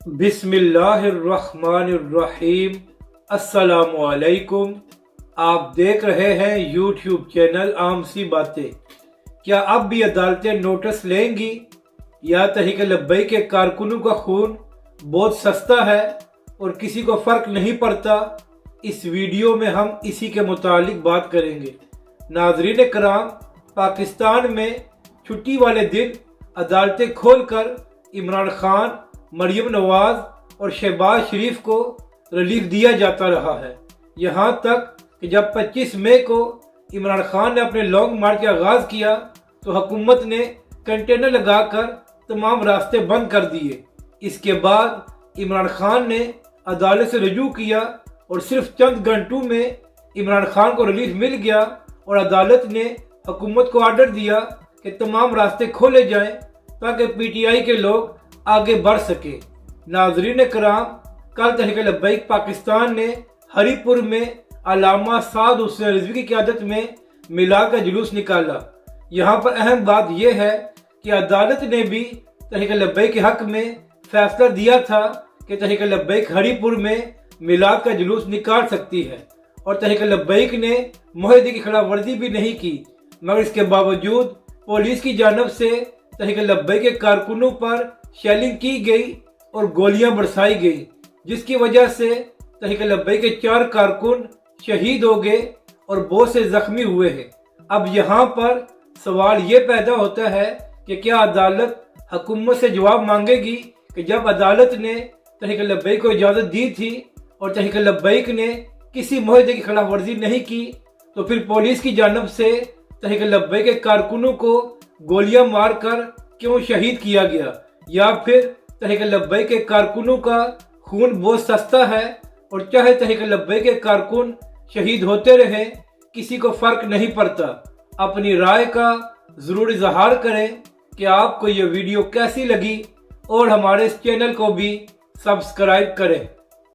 बिस्मिल्लाहिर्रहमानिर्रहीम। अस्सलामु अलैकुम। आप देख रहे हैं यूट्यूब चैनल आम सी बातें। क्या अब भी अदालतें नोटिस लेंगी या तहरीक लब्बैक के कारकुनों का खून बहुत सस्ता है और किसी को फर्क नहीं पड़ता? इस वीडियो में हम इसी के मुतालिक बात करेंगे। नाज़रीन कराम, पाकिस्तान में छुट्टी वाले दिन अदालतें खोलकर इमरान खान, मरियम नवाज और शहबाज शरीफ को रिलीफ दिया जाता रहा है। यहाँ तक कि जब 25 मई को इमरान खान ने अपने लॉन्ग मार्च का आगाज किया तो हुकूमत ने कंटेनर लगाकर तमाम रास्ते बंद कर दिए। इसके बाद इमरान खान ने अदालत से रुजू किया और सिर्फ चंद घंटों में इमरान खान को रिलीफ मिल गया और अदालत ने हुकूमत को आर्डर दिया कि तमाम रास्ते खोले जाएं ताकि पीटीआई के लोग आगे बढ़ सके। नाजरीन कराम, कल तहरीक लब्बैक पाकिस्तान ने हरीपुर में अल्लामा साद हुसैन रिजवी की क़यादत में मिलाद का जुलूस निकाला। यहाँ पर अहम बात यह है कि अदालत ने भी तहरीक लब्बैक के हक में फैसला दिया था कि तहरीक लब्बैक हरीपुर में मिलाद का जुलूस निकाल सकती है और तहरीक लब्बैक ने मुआहदे की खिलाफ वर्जी भी नहीं की, मगर इसके बावजूद पुलिस की जानब से तहरीक लब्बैक के कारकुनों पर शेलिंग की गई और गोलियां बरसाई गई, जिसकी वजह से तहरीक लब्बैक के 4 कारकुन शहीद हो गए और बहुत से जख्मी हुए हैं। अब यहाँ पर सवाल ये पैदा होता है कि क्या अदालत हुकूमत से जवाब मांगेगी कि जब अदालत ने तहरीक लब्बैक को इजाज़त दी थी और तहरीक लब्बैक ने किसी मुआहदे की खिलाफ वर्जी नहीं की, तो फिर पुलिस की जानब से तहरीक लब्बैक के कारकुनों को गोलियां मारकर क्यों शहीद किया गया? या फिर तहरीक लब्बैक के कारकुनों का खून बहुत सस्ता है और चाहे तहरीक लब्बैक के कारकुन शहीद होते रहे, किसी को फर्क नहीं पड़ता? अपनी राय का जरूर इजहार करें कि आपको ये वीडियो कैसी लगी और हमारे इस चैनल को भी सब्सक्राइब करें।